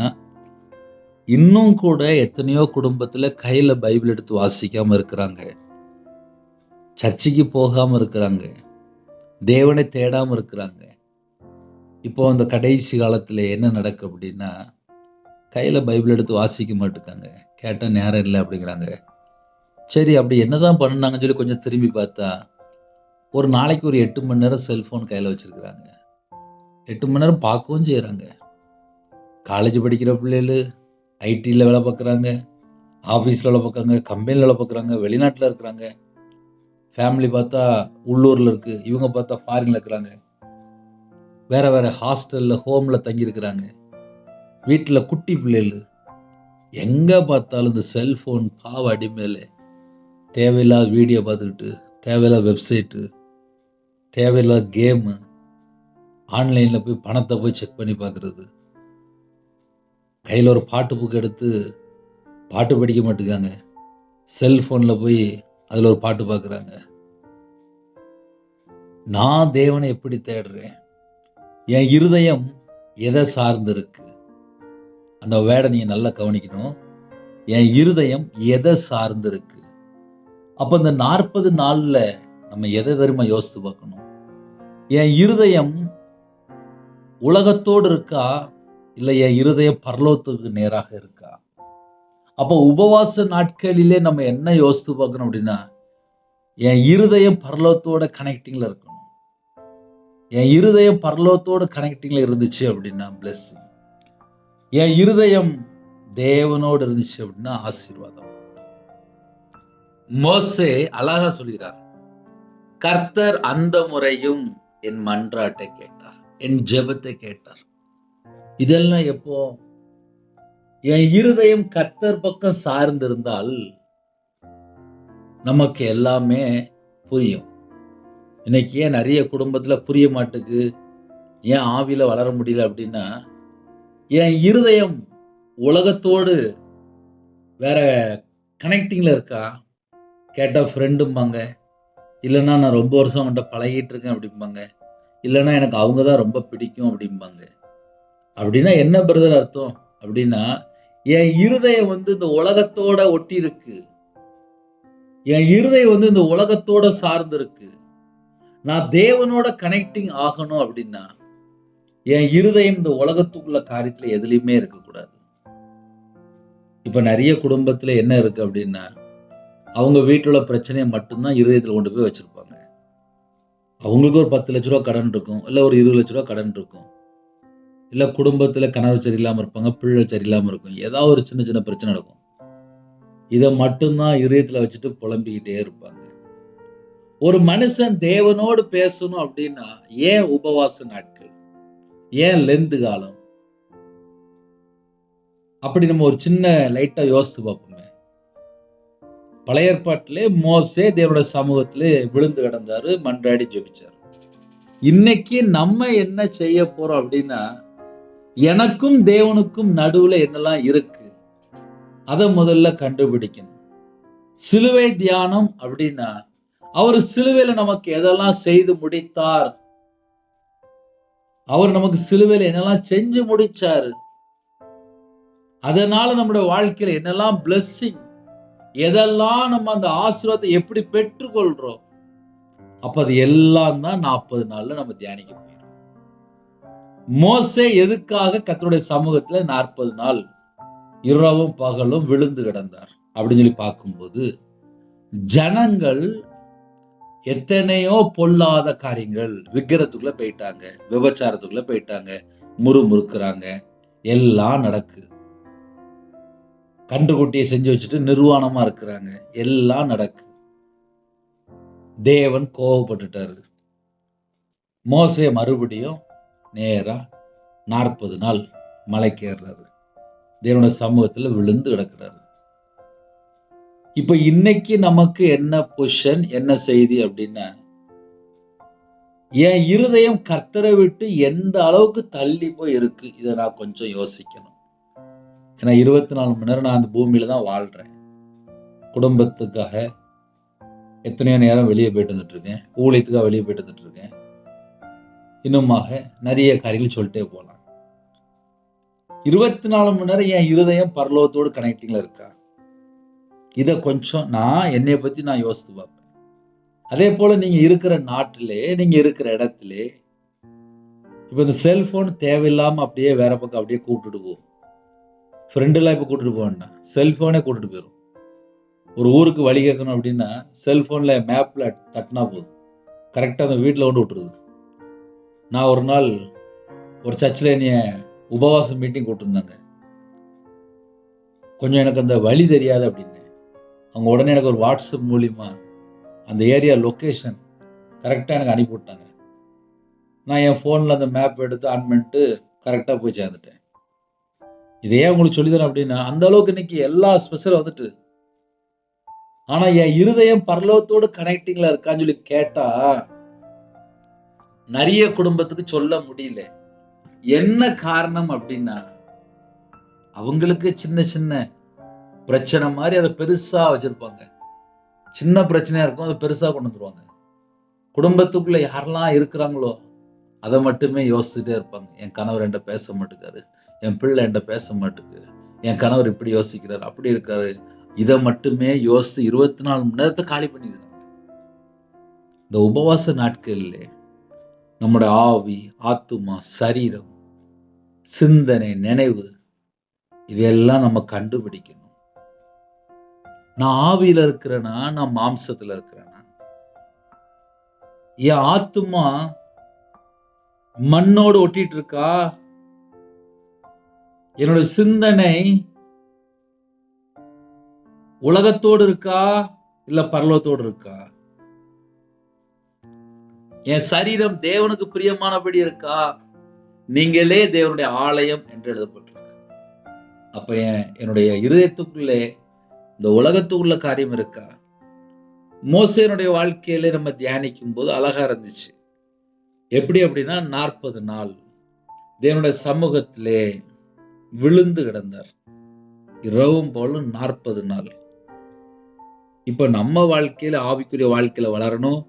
இன்னும் கூட எத்தனையோ குடும்பத்துல கையில பைபிள் எடுத்து வாசிக்காம இருக்கிறாங்க, சர்ச்சுக்கு போகாம இருக்கிறாங்க, தேவனை தேடாம இருக்கிறாங்க. இப்போ அந்த கடைசி காலத்துல என்ன நடக்கு அப்படின்னா, கையில பைபிள் எடுத்து வாசிக்க மாட்டேங்காங்க, கேட்டா நேரம் இல்லை அப்படிங்கிறாங்க. சரி, அப்படி என்னதான் பண்ணாங்கன்னு சொல்லி கொஞ்சம் திரும்பி பார்த்தா, ஒரு நாளைக்கு ஒரு 8 மணி நேரம் செல்போன் கையில வச்சிருக்கிறாங்க. 8 மணி நேரம் பார்க்கவும் செய்யறாங்க. காலேஜ் படிக்கிற பிள்ளைகள் ஐடியில் வேலை பார்க்குறாங்க, ஆஃபீஸில் வேலை பார்க்குறாங்க, கம்பெனியில் வேலை பார்க்குறாங்க, வெளிநாட்டில் இருக்கிறாங்க. ஃபேமிலி பார்த்தா உள்ளூரில் இருக்குது, இவங்க பார்த்தா ஃபாரினில் இருக்கிறாங்க. வேறு வேறு ஹாஸ்டலில், ஹோமில் தங்கியிருக்கிறாங்க. வீட்டில் குட்டி பிள்ளைகள். எங்கே பார்த்தாலும் இந்த செல்ஃபோன் பாவ அடிமையில் தேவையில்லாத வீடியோ பார்த்துக்கிட்டு, தேவையில்லாத வெப்சைட்டு, தேவையில்லாத கேமு, ஆன்லைனில் போய் பணத்தை போய் செக் பண்ணி பார்க்குறது, கையில் ஒரு பாட்டு புக் எடுத்து பாட்டு படிக்க மாட்டேங்காங்க, செல்ஃபோனில் போய் அதில் ஒரு பாட்டு பார்க்குறாங்க. நான் தேவனை எப்படி தேடுறேன்? என் இருதயம் எதை சார்ந்து இருக்கு? அந்த வேடை நீங்கள் நல்லா கவனிக்கணும். என் இருதயம் எதை சார்ந்து இருக்கு? அப்போ இந்த 40 நாளில் நம்ம எதை தெரியுமா யோசித்து பார்க்கணும்? என் இருதயம் உலகத்தோடு இருக்கா, இல்லை என் இருதயம் பரலோகத்துக்கு நேராக இருக்கா? அப்போ உபவாச நாட்களிலே நம்ம என்ன யோசித்து பார்க்கணும் அப்படின்னா, என் இருதயம் பரலோகத்தோட கனெக்டிங்ல இருக்கணும். என் இருதயம் பரலோகத்தோட கனெக்டிங்ல இருந்துச்சு அப்படின்னா பிளெஸ்ஸிங். என் இருதயம் தேவனோடு இருந்துச்சு அப்படின்னா ஆசீர்வாதம். மோசே அழகா சொல்கிறார், கர்த்தர் அந்த முறையும் என் மன்றாட்டை கேட்டார், என் ஜெபத்தை கேட்டார். இதெல்லாம் எப்போ? என் இருதயம் கர்த்தர் பக்கம் சார்ந்திருந்தால் நமக்கு எல்லாமே புரியும். இன்னைக்கு ஏன் நிறைய குடும்பத்துல புரிய மாட்டுக்கு, ஏன் ஆவியில வளர முடியல அப்படின்னா, என் இருதயம் உலகத்தோடு வேற கனெக்டிங்ல இருக்கா? கேட்டா ஃப்ரெண்டும்பாங்க, இல்லைன்னா நான் ரொம்ப வருஷம் அவன்கிட்ட பழகிட்டு இருக்கேன் அப்படிம்பாங்க, இல்லைன்னா எனக்கு அவங்க தான் ரொம்ப பிடிக்கும் அப்படிம்பாங்க. அப்படின்னா என்ன பிரதர் அர்த்தம் அப்படின்னா, என் இருதயம் இந்த உலகத்தோட ஒட்டி இருக்கு, என் இருதயம் இந்த உலகத்தோட சார்ந்து இருக்கு. நான் தேவனோட கனெக்டிங் ஆகணும் அப்படின்னா என் இருதயம் இந்த உலகத்துக்குள்ள காரியத்துல எதுலையுமே இருக்கக்கூடாது. இப்ப நிறைய குடும்பத்துல என்ன இருக்கு அப்படின்னா, அவங்க வீட்டுல பிரச்சனையை மட்டும்தான் இருதயத்துல கொண்டு போய் வச்சிருப்பாங்க. அவங்களுக்கு ஒரு 10 லட்ச ரூபா கடன் இருக்கும், இல்ல ஒரு 20 லட்ச ரூபா கடன் இருக்கும், இல்ல குடும்பத்துல கணவர் சரியில்லாம இருப்பாங்க, பிள்ளை சரியில்லாம இருக்கும், ஏதாவது ஒரு சின்ன சின்ன பிரச்சனை நடக்கும். இதை மட்டும்தான் இதயத்துல வச்சுட்டு புலம்பிக்கிட்டே இருப்பாங்க. ஒரு மனுஷன் தேவனோடு பேசணும் அப்படின்னா ஏன் உபவாச நாட்கள், ஏன் லெந்து காலம்? அப்படி நம்ம ஒரு சின்ன லைட்டா யோசித்து பார்ப்போமே. பழைய ஏற்பாட்டிலே மோசே தேவனுடைய சமூகத்திலே விழுந்து கிடந்தாரு, மன்றாடி ஜெபிச்சாரு. இன்னைக்கு நம்ம என்ன செய்ய போறோம் அப்படின்னா, எனக்கும் தேவனுக்கும் நடுவுல என்னெல்லாம் இருக்கு, அதை முதல்ல கண்டுபிடிக்கணும். சிலுவை தியானம் அப்படின்னா அவர் சிலுவையில நமக்கு எதெல்லாம் செய்து முடித்தார், அவர் நமக்கு சிலுவையில என்னெல்லாம் செஞ்சு முடிச்சாரு, அதனால நம்முடைய வாழ்க்கையில என்னெல்லாம் பிளெஸிங், எதெல்லாம் நம்ம அந்த ஆசீர்வாதத்தை எப்படி பெற்றுக்கொள்றோம், அப்ப அது எல்லாம் தான் 40 நாள்ல நம்ம தியானிக்க போறோம். மோசே எதுக்காக கர்த்தருடைய சமூகத்துல 40 நாள் இரவும் பகலும் விழுந்து கிடந்தார் அப்படின்னு சொல்லி பார்க்கும்போது, ஜனங்கள் எத்தனையோ பொல்லாத காரியங்கள், விக்கிரத்துக்குள்ள போயிட்டாங்க, விபச்சாரத்துக்குள்ள போயிட்டாங்க, முறுமுறுக்குறாங்க, எல்லாம் நடக்குது. கன்றுக்குட்டியை செஞ்சு வச்சுட்டு நிர்வாணமா இருக்கிறாங்க, எல்லாம் நடக்குது. தேவன் கோபப்பட்டுட்டாரு. மோசே மறுபடியும் நேரா 40 நாள் மலைக்கு ஏறுறாரு. தேவனுடைய சமூகத்துல விழுந்து கிடக்கிறாரு. இப்ப இன்னைக்கு நமக்கு என்ன பொசிஷன், என்ன செய்தி அப்படின்னா, என் இருதயம் கர்த்தரை விட்டு எந்த அளவுக்கு தள்ளி போய் இருக்கு, இதை நான் கொஞ்சம் யோசிக்கணும். ஏன்னா 24 மணி நேரம் நான் அந்த பூமியில தான் வாழ்றேன். குடும்பத்துக்காக எத்தனையோ நேரம் வெளியே போயிட்டு வந்துட்டு இருக்கேன், ஊழியத்துக்காக வெளியே போயிட்டு வந்துட்டு இருக்கேன், இன்னுமாக நிறைய காரியங்கள் சொல்லிட்டே போகலாம். 24 மணி நேரம் என் இருதயம் பரலோகத்தோடு கனெக்டிங்ல இருக்கா, இதை கொஞ்சம் நான் என்னைய பத்தி நான் யோசித்து பார்ப்பேன். அதே போல நீங்க இருக்கிற நாட்டிலே, நீங்க இருக்கிற இடத்திலே, இப்ப இந்த செல்போன் தேவையில்லாம அப்படியே வேற பக்கம் அப்படியே கூப்பிட்டுட்டு போகும். ஃப்ரெண்டெல்லாம் இப்ப கூட்டிட்டு போக வேண்டாம், செல்போனே கூட்டிட்டு போயிடும். ஒரு ஊருக்கு வழி கேட்கணும் அப்படின்னா செல்போன்ல மேப்ல தட்டினா போதும், கரெக்டா அந்த வீட்டில் கொண்டு விட்டுருது. நான் ஒரு நாள் ஒரு சர்ச்சில் என்னைய உபவாச மீட்டிங் கூப்பிட்டுருந்தாங்க. கொஞ்சம் எனக்கு அந்த வழி தெரியாது அப்படின்னு அவங்க உடனே எனக்கு ஒரு வாட்ஸ்அப் மூலியமா அந்த ஏரியா லொக்கேஷன் கரெக்டாக எனக்கு அனுப்பி விட்டாங்க. நான் என் ஃபோனில் அந்த மேப் எடுத்து ஆன் பண்ணிட்டு கரெக்டாக போய் சேர்ந்துட்டேன். இதே உங்களுக்கு சொல்லித்தரேன் அப்படின்னா, அந்த அளவுக்கு இன்னைக்கு எல்லா ஸ்பெஷலும் வந்துட்டு, ஆனால் என் இருதயம் பரலோகத்தோடு கனெக்டிங்கில் இருக்கான்னு சொல்லி கேட்டா நிறைய குடும்பத்துக்கு சொல்ல முடியல. என்ன காரணம் அப்படின்னா, அவங்களுக்கு சின்ன சின்ன பிரச்சனை மாதிரி அதை பெருசா வச்சிருப்பாங்க. சின்ன பிரச்சனையா இருக்கும், அதை பெருசா கொண்டு வந்துருவாங்க. குடும்பத்துக்குள்ள யாரெல்லாம் இருக்கிறாங்களோ அதை மட்டுமே யோசிச்சுட்டே இருப்பாங்க. என் கணவர் என்கிட்ட பேச மாட்டேங்காரு, என் பிள்ளை என்கிட்ட பேச மாட்டேங்குது, என் கணவர் இப்படி யோசிக்கிறாரு, அப்படி இருக்காரு, இதை மட்டுமே யோசித்து 24 மணி நேரத்தை காலி பண்ணிடுறாங்க. இந்த உபவாச நாட்கள்ல நம்முடைய ஆவி, ஆத்துமா, சரீரம், சிந்தனை, நினைவு, இதெல்லாம் நம்ம கண்டுபிடிக்கணும். நான் ஆவியில இருக்கிறேனா, நான் மாம்சத்துல இருக்கிறேனா? என் ஆத்துமா மண்ணோடு ஒட்டிட்டு இருக்கா? என்னுடைய சிந்தனை உலகத்தோடு இருக்கா, இல்ல பரலோகத்தோடு இருக்கா? என் சரீரம் தேவனுக்கு பிரியமானபடி இருக்கா? நீங்களே தேவனுடைய ஆலயம் என்று எழுதப்பட்டிருக்கு. அப்ப என்னுடைய இருதயத்துக்குள்ளே இந்த உலகத்துக்குள்ள காரியம் இருக்கா? மோசேனுடைய வாழ்க்கையில நம்ம தியானிக்கும் போது அழகா இருந்துச்சு. எப்படி அப்படின்னா, 40 நாள் தேவனுடைய சமூகத்திலே விழுந்து கிடந்தார், இரவும் போலும் 40 நாள். இப்ப நம்ம வாழ்க்கையில, ஆவிக்குரிய வாழ்க்கையில வளரணும்,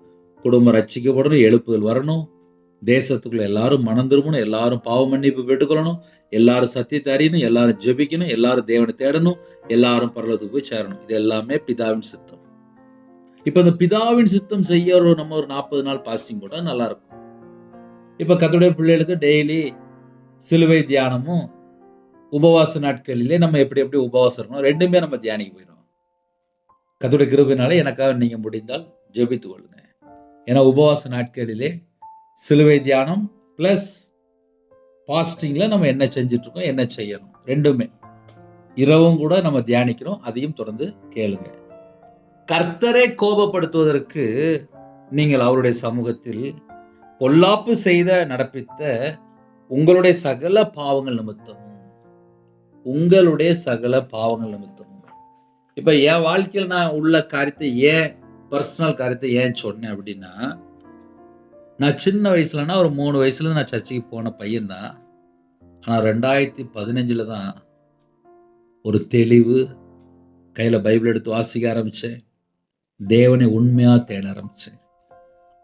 குடும்பம் ரட்சிக்கப்படணும், எழுப்புதல் வரணும், தேசத்துக்குள்ள எல்லாரும் மனம் திரும்பணும், எல்லாரும் பாவ மன்னிப்பு பெற்றுக்கொள்ளணும், எல்லாரும் சத்தியத்தை அறியணும், எல்லாரும் ஜெபிக்கணும், எல்லாரும் தேவனை தேடணும், எல்லாரும் பரலோகத்துக்கு போய் சேரணும். இது எல்லாமே பிதாவின் சித்தம். இப்ப இந்த பிதாவின் சித்தம் செய்ய நம்ம ஒரு 40 நாள் பாஸ்டிங் போட்டா நல்லா இருக்கும். இப்ப கர்த்தருடைய பிள்ளைகளுக்கு டெய்லி சிலுவை தியானமும் உபவாச நாட்களிலே நம்ம எப்படி எப்படி உபவாசம் இருக்கணும், ரெண்டுமே நம்ம தியானிக்க போயிடும். கர்த்தருடைய கிருபையினால எனக்காக நீங்க முடிந்தால் ஜெபித்துக் கொள்ளுங்க. ஏன்னா உபவாச நாட்களிலே சிலுவை தியானம் பிளஸ் பாஸ்டிங்ல நம்ம என்ன செஞ்சுட்டு இருக்கோம், என்ன செய்யணும், ரெண்டுமே இரவும் கூட நம்ம தியானிக்கிறோம். அதையும் தொடர்ந்து கேளுங்க. கர்த்தரை கோபப்படுத்துவதற்கு நீங்கள் அவருடைய சமூகத்தில் பொல்லாப்பு செய்த நடப்பித்த உங்களுடைய சகல பாவங்கள் நிமித்தமும், உங்களுடைய சகல பாவங்கள் நிமித்தமும். இப்ப என் வாழ்க்கையில் நான் உள்ள காரியத்தை ஏன், பர்சனல் காரியத்தை ஏன் சொன்னேன் அப்படின்னா, நான் சின்ன வயசுலன்னா ஒரு 3 வயசுல நான் சர்ச்சுக்கு போன பையன்தான். ஆனால் 2015 தான் ஒரு தெளிவு, கையில் பைபிள் எடுத்து வாசிக்க ஆரம்பித்தேன். தேவனை உண்மையாக தேட ஆரம்பித்தேன்.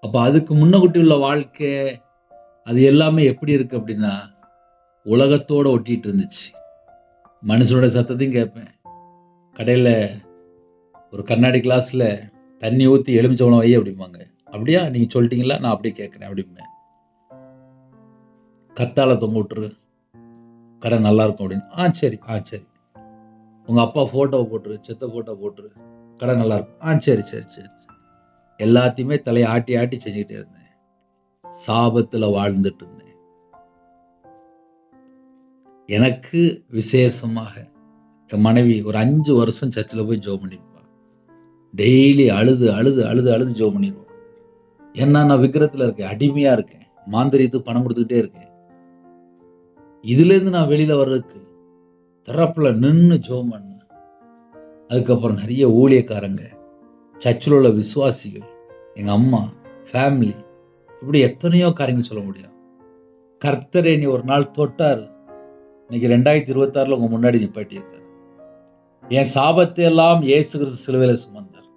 அப்போ அதுக்கு முன்னகுட்டி உள்ள வாழ்க்கை அது எல்லாமே எப்படி இருக்குது அப்படின்னா, உலகத்தோடு ஒட்டிகிட்டு இருந்துச்சு. மனுஷனோட சத்தத்தையும் கேட்பேன். கடையில் ஒரு கண்ணாடி கிளாஸில் தண்ணி ஊற்றி எலுமிச்சம்பழம் வை அப்படிம்பாங்க. அப்படியா நீங்கள் சொல்லிட்டீங்களா, நான் அப்படியே கேட்குறேன் அப்படிம்பேன். கத்தாழை தொங்க விட்டுரு, கடை நல்லாயிருக்கும் அப்படின்னு. சரி சரி. உங்கள் அப்பா ஃபோட்டோவை போட்டுரு, செத்த ஃபோட்டோ போட்டுரு, கடை நல்லாயிருக்கும். சரி சரி சரி சரி. எல்லாத்தையுமே தலையை ஆட்டி ஆட்டி செஞ்சுக்கிட்டே இருந்தேன். சாபத்தில் வாழ்ந்துட்டு இருந்தேன். எனக்கு விசேஷமாக என் மனைவி ஒரு 5 வருஷம் சர்ச்சில் போய் ஜெபம் பண்ணியிருப்பாள். டெய்லி அழுது அழுது அழுது அழுது ஜெபம் பண்ணிடுவோம். ஏன்னா நான் விக்கிரத்தில் இருக்கேன், அடிமையாக இருக்கேன், மாந்திரியத்துக்கு பணம் கொடுத்துக்கிட்டே இருக்கேன். இதுலேருந்து நான் வெளியில் வர்றதுக்கு திறப்பில் நின்று ஜெபம் பண்ணேன். அதுக்கப்புறம் நிறைய ஊழியக்காரங்க, சர்ச்சில் உள்ள விசுவாசிகள், எங்கள் அம்மா, ஃபேமிலி, இப்படி எத்தனையோ காரியங்கள் சொல்ல முடியும். கர்த்தரை நீ ஒரு நாள் தொட்டார். இன்னைக்கு 2026 உங்கள் முன்னாடி நிப்பாட்டியிருக்காரு. என் சாபத்தை எல்லாம் இயேசு கிறிஸ்து சிலுவையில் சுமந்தார்.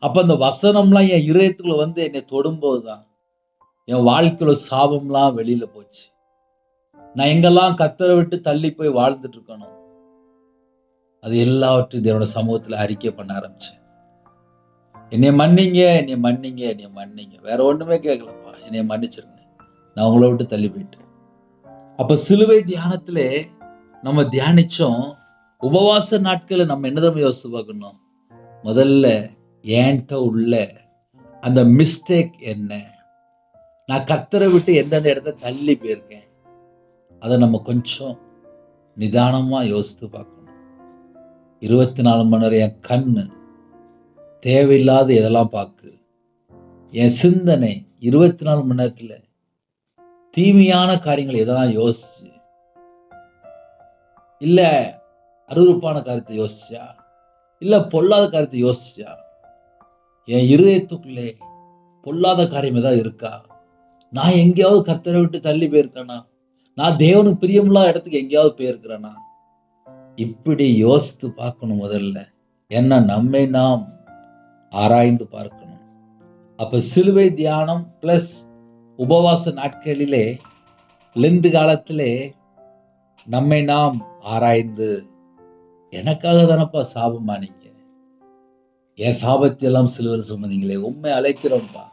அப்போ அந்த வசனம்லாம் என் இதயத்துக்குள்ள வந்து என்னை தொடும்போது தான் என் வாழ்க்கையில சாபம்லாம் வெளியில் போச்சு. நான் எங்கெல்லாம் கர்த்தரை விட்டு தள்ளி போய் வாழ்ந்துட்டு இருக்கணும், அது எல்லாவற்றையும் தேவனோட சமூகத்தில் அறிக்கை பண்ண ஆரம்பிச்சேன். என்னை மன்னிங்க, என்னை மன்னிங்க, என்னை மன்னிங்க. வேற ஒன்றுமே கேட்கலப்பா, என்னை மன்னிச்சிருங்க, நான் உங்களை விட்டு தள்ளி போயிட்டேன். அப்போ சிலுவை தியானத்தில் நம்ம தியானிச்சோம். உபவாச நாட்களை நம்ம என்ன தான் யோசித்து பார்க்கணும். முதல்ல என்கிட்ட உள்ள அந்த மிஸ்டேக் என்ன, நான் கர்த்தரை விட்டு எந்தெந்த இடத்த தள்ளி போயிருக்கேன், அதை நம்ம கொஞ்சம் நிதானமாக யோசித்து பார்க்கணும். 24 மணி நேரம் என் கண்ணு தேவையில்லாத இதெல்லாம் பார்க்கு. என் சிந்தனை 24 மணி நேரத்தில் தீமையான காரியங்கள் எதெல்லாம் யோசிச்சு, இல்ல அருவருப்பான காரியத்தை யோசிச்சா, இல்ல பொல்லாத காரியத்தை யோசிச்சா, என் இருதயத்துக்குள்ளே பொல்லாத காரியம் ஏதாவது இருக்கா, நான் எங்கேயாவது கர்த்தரை விட்டு தள்ளி போயிருக்கேனா, நான் தேவனுக்கு பிரியமில்லாத இடத்துக்கு எங்கேயாவது போயிருக்கிறேனா, இப்படி யோசித்து பார்க்கணும் முதல்ல. என்ன நம்மை நாம் ஆராய்ந்து பார்க்கணும். அப்ப சிலுவை தியானம் பிளஸ் உபவாச நாட்களிலே லெந்து காலத்திலே நம்மை நாம் ஆராய்ந்து, எனக்காக தானப்பா சாபமா நீங்க, என் சாபத்தையெல்லாம் சிலுவையில் சுமந்தீங்களே, உண்மை அழைக்கிறோம்ப்பா,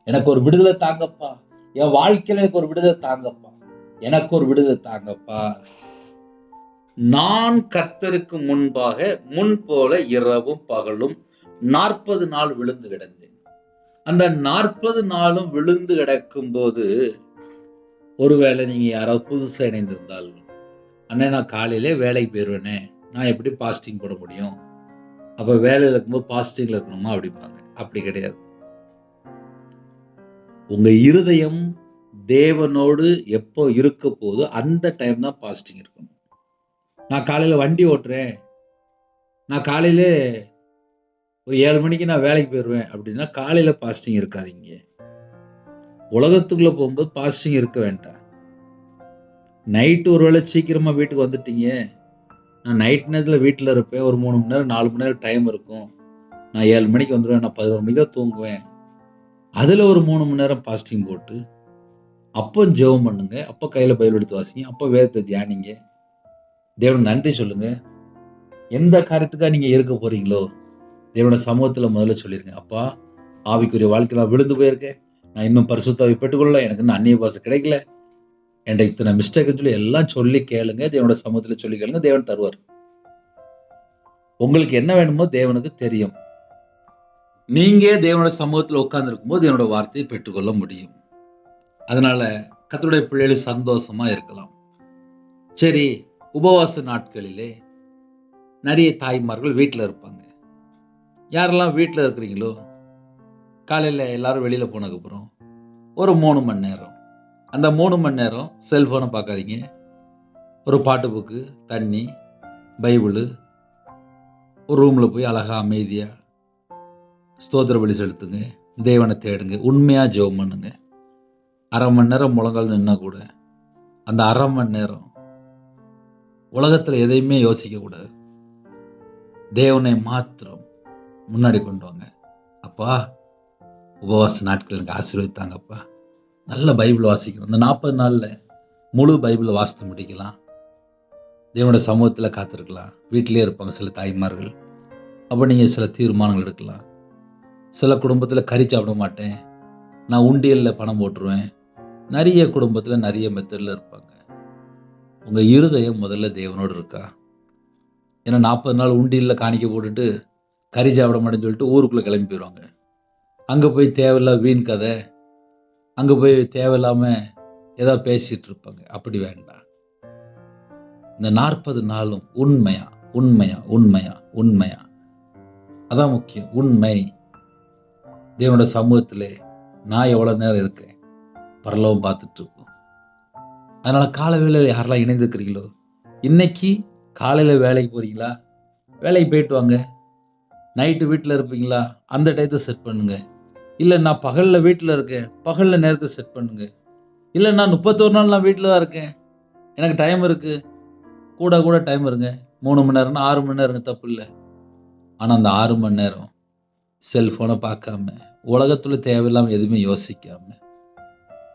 எனக்கு ஒரு விடுதலை தாங்கப்பா, என் வாழ்க்கையில எனக்கு ஒரு விடுதலை தாங்கப்பா, எனக்கு ஒரு விடுதலை தாங்கப்பா. நான் கர்த்தருக்கு முன்பாக முன் போல இரவும் பகலும் 40 நாள் விழுந்து கிடந்தேன். அந்த 40 நாளும் விழுந்து கிடக்கும் போது, ஒருவேளை நீங்க யாராவது புதுசாக இணைந்திருந்தால், அண்ணே நான் காலையிலே வேலைக்கு போயிடுவேனே, நான் எப்படி பாஸ்டிங் போட முடியும், அப்போ வேலையில் இருக்கும்போது பாஸ்டிங்ல இருக்கணுமா அப்படிம்பாங்க. அப்படி கிடையாது. உங்க இருதயம் தேவனோடு எப்போ இருக்க போது அந்த டைம் தான் பாஸ்டிங் இருக்கணும். நான் காலையில் வண்டி ஓட்டுறேன், நான் காலையில ஒரு 7 மணிக்கு நான் வேலைக்கு போயிடுவேன் அப்படின்னா காலையில் பாஸ்டிங் இருக்காதீங்க. உலகத்துக்குள்ள போகும்போது பாஸ்டிங் இருக்க வேண்டாம். நைட்டு ஒரு வேளை சீக்கிரமாக வீட்டுக்கு வந்துட்டீங்க, நான் நைட் நேரத்தில் வீட்டில் இருப்பேன், ஒரு 3 மணி நேரம் 4 மணி நேரம் டைம் இருக்கும், நான் 7 மணிக்கு வந்துடுவேன், நான் 11 மணிக்கு தான் தூங்குவேன், அதில் ஒரு 3 மணி நேரம் பாஸ்டிங் போட்டு அப்போ ஜெபம் பண்ணுங்க, அப்போ கையில் பைபிள் எடுத்து வாசிங்க, அப்போ வேதத்தை தியானிங்க, தேவனுக்கு நன்றி சொல்லுங்க. எந்த காரியத்துக்காக நீங்கள் இருக்க போறீங்களோ தேவனோட சமூகத்தில் முதல்ல சொல்லிடுங்க. அப்பா, ஆவிக்குரிய வாழ்க்கையில் நான் விழுந்து போயிருக்கேன், நான் இன்னும் பரிசுத்தாவை பெற்றுக்கொள்ள, எனக்கு இன்னும் அந்நிய பாசை கிடைக்கல, என்கிட்ட இத்தனை மிஸ்டேக்னு சொல்லி எல்லாம் சொல்லி கேளுங்க. தேவனோட சமூகத்தில் சொல்லி கேளுங்க, தேவன் தருவார். உங்களுக்கு என்ன வேணுமோ தேவனுக்கு தெரியும். நீங்க தேவனோட சமூகத்தில் உட்கார்ந்து இருக்கும்போது தேவனோட வார்த்தையை பெற்றுக்கொள்ள முடியும். அதனால கர்த்தருடைய பிள்ளைகள் சந்தோஷமா இருக்கலாம். சரி, உபவாச நாட்களிலே நிறைய தாய்மார்கள் வீட்டில் இருப்பாங்க. யாரெல்லாம் வீட்டில் இருக்கிறீங்களோ, காலையில் எல்லாரும் வெளியில் போனதுக்கப்புறம் ஒரு 3 மணி நேரம், அந்த 3 மணி நேரம் செல்ஃபோனை பார்க்காதீங்க. ஒரு பாட்டு புக்கு, தண்ணி, பைபிளு, ஒரு ரூமில் போய் அழகாக அமைதியாக ஸ்தோத்திர பலி செலுத்துங்க, தேவனை தேடுங்க, உண்மையாக ஜெபம் பண்ணுங்க. 1/2 மணி நேரம் முழங்கால் நின்னா கூட அந்த 1/2 மணி நேரம் உலகத்தில் எதையுமே யோசிக்கக்கூடாது. தேவனை மாத்திரம் முன்னாடி கொண்டு வாங்க. அப்பா, உபவாச நாட்கள் எனக்கு ஆசீர்வதித்தாங்கப்பா. நல்ல பைபிள் வாசிக்கணும். இந்த 40 நாளில் முழு பைபிளை வாசித்து முடிக்கலாம். தேவனுடைய சமூகத்தில் காத்திருக்கலாம். வீட்டிலே இருப்பாங்க சில தாய்மார்கள். அப்போ நீங்கள் சில தீர்மானங்கள் எடுக்கலாம். சில குடும்பத்தில் கறி சாப்பிட மாட்டேன், நான் உண்டியலில் பணம் போட்டுருவேன். நிறைய குடும்பத்தில் நிறைய மெத்தடில் இருப்பாங்க. உங்கள் இருதயம் முதல்ல தேவனோடு இருக்கா? ஏன்னா 40 நாள் உண்டியலில் காணிக்க போட்டுட்டு கறி சாப்பிட மாட்டேன்னு சொல்லிட்டு ஊருக்குள்ளே கிளம்பி போயிடுவாங்க. அங்கே போய் தேவையில்லாம வீண் கதை, அங்கே போய் தேவையில்லாமல் ஏதாவது பேசிகிட்டு இருப்பாங்க. அப்படி வேண்டாம். இந்த 40 நாளும் உண்மையா உண்மையா உண்மையா உண்மையா, அதான் முக்கியம். உண்மை. தேவனோட சமூகத்திலே நான் எவ்வளோ நேரம் இருக்கேன், பரலோகம் பார்த்துட்டு இருக்கோம். அதனால் காலை வேளையில் யாரெல்லாம் இணைந்துக்கிறீங்களோ, இன்னைக்கு காலையில் வேலைக்கு போகிறீங்களா, வேலைக்கு போயிட்டு வாங்க. நைட்டு வீட்டில் இருப்பீங்களா, அந்த டயத்தை செட் பண்ணுங்க. இல்லை நான் பகலில் வீட்டில் இருக்கேன், பகலில் நேரத்தை செட் பண்ணுங்க. இல்லை நான் 31 நாள் நான் வீட்டில் தான் இருக்கேன், எனக்கு டைம் இருக்குது, கூட டைம் இருங்க. 3 மணி நேரம்னா 6 மணி நேரம் இருங்க, தப்பு இல்லை. ஆனால் அந்த 6 மணி நேரம் செல்ஃபோனை பார்க்காம, உலகத்துல தேவையில்லாமல் எதுவுமே யோசிக்காம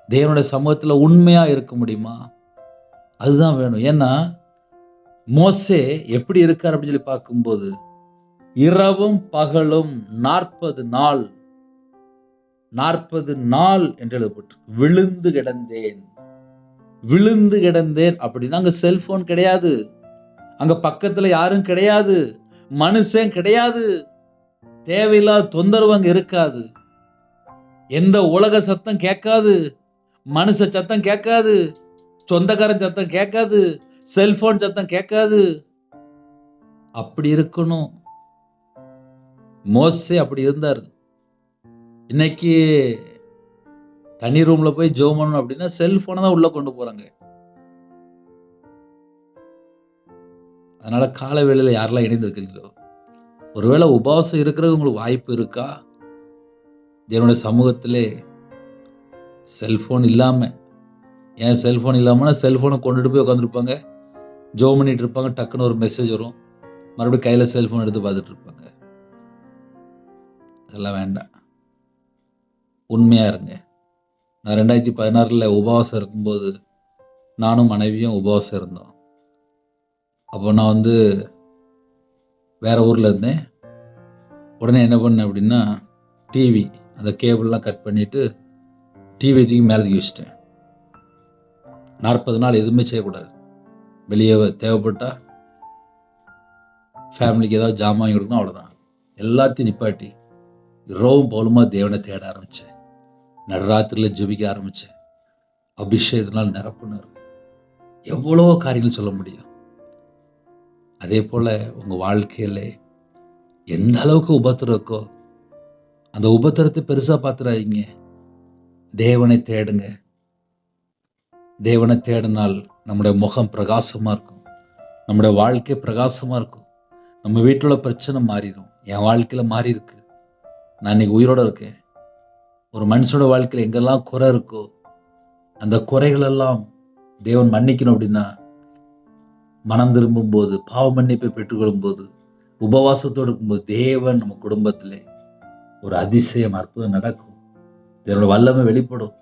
தேவனுடைய சமூகத்தில் உண்மையாக இருக்க முடியுமா? அதுதான் வேணும். ஏன்னா மோசே எப்படி இருக்கார் அப்படின்னு சொல்லி பார்க்கும்போது, இரவும் பகலும் 40 நாள் 40 நாள் என்று எழுதப்பட்டு விழுந்து கிடந்தேன் அப்படின்னா அங்க செல்போன் கிடையாது, அங்க பக்கத்துல யாரும் கிடையாது, மனுஷன் கிடையாது, தேவையில்லாத தொந்தரவு அங்க இருக்காது, எந்த உலக சத்தம் கேட்காது, மனுஷ சத்தம் கேட்காது, சொந்தக்காரன் சத்தம் கேட்காது, செல்போன் சத்தம் கேட்காது. அப்படி இருக்கணும். மோசே அப்படி இருந்தார். இன்னைக்கு தனி ரூம்ல போய் ஜெபம் பண்ணணும் அப்படின்னா செல்போனை தான் உள்ள கொண்டு போறாங்க. அதனால காலை வேளையில யாரெல்லாம் இணைந்திருக்கிறீங்களோ, ஒருவேளை உபவாசம் இருக்கிறது உங்களுக்கு வாய்ப்பு இருக்கா? என்னுடைய சமூகத்திலே செல்போன் இல்லாம, ஏன் செல்போன் இல்லாமன்னா செல்போனை கொண்டுட்டு போய் உட்காந்துருப்பாங்க, ஜெபம் பண்ணிட்டு இருப்பாங்க, டக்குன்னு ஒரு மெசேஜ் வரும், மறுபடியும் கையில செல்போன் எடுத்து பார்த்துட்டு இருப்பாங்க. அதெல்லாம் வேண்டாம். உண்மையா இருங்க. நான் 2016 உபவாசம் இருக்கும்போது நானும் மனைவியும் உபவாசம் இருந்தோம். அப்போ நான் வேற ஊர்ல இருந்தேன். உடனே என்ன பண்ணேன் அப்படின்னா, டிவி அந்த கேபிள்லாம் கட் பண்ணிட்டு டிவி தூக்கி மேலே தூக்கி வச்சிட்டேன். 40 நாள் எதுவுமே செய்யக்கூடாது. வெளியே தேவைப்பட்டா ஃபேமிலிக்கு ஏதாவது ஜாமான் வாங்கி கொடுக்கணும், அவ்வளோதான். எல்லாத்தையும் நிப்பாட்டி இரவும் பகலுமா தேவனை தேட ஆரம்பித்தேன். நடுராத்திரியில் ஜெபிக்க ஆரம்பித்தேன். அபிஷேகத்தினால் நிரப்புனார். எவ்வளோ காரியங்கள் சொல்ல முடியும். அதே போல் உங்கள் வாழ்க்கையில் எந்த அளவுக்கு உபத்திரம் இருக்கோ, அந்த உபத்திரத்தை பெருசாக பார்த்துறாதீங்க. தேவனை தேடுங்க. தேவனை தேடினால் நம்முடைய முகம் பிரகாசமாக இருக்கும், நம்முடைய வாழ்க்கை பிரகாசமாக இருக்கும், நம்ம வீட்டில் உள்ள பிரச்சனை மாறிடும். என் வாழ்க்கையில் மாறி இருக்கு. நான் இன்னைக்கு உயிரோடு இருக்கேன். ஒரு மனுஷனோட வாழ்க்கையில் எங்கெல்லாம் குறை இருக்கோ அந்த குறைகளெல்லாம் தேவன் மன்னிக்கணும் அப்படின்னா, மனம் திரும்பும் போது, பாவ மன்னிப்பை பெற்றுக்கொள்ளும் போது, உபவாசத்தோடு இருக்கும்போது தேவன் நம்ம குடும்பத்திலே ஒரு அதிசயம் அற்புதம் நடக்கும். தேவனோட வல்லமை வெளிப்படும்.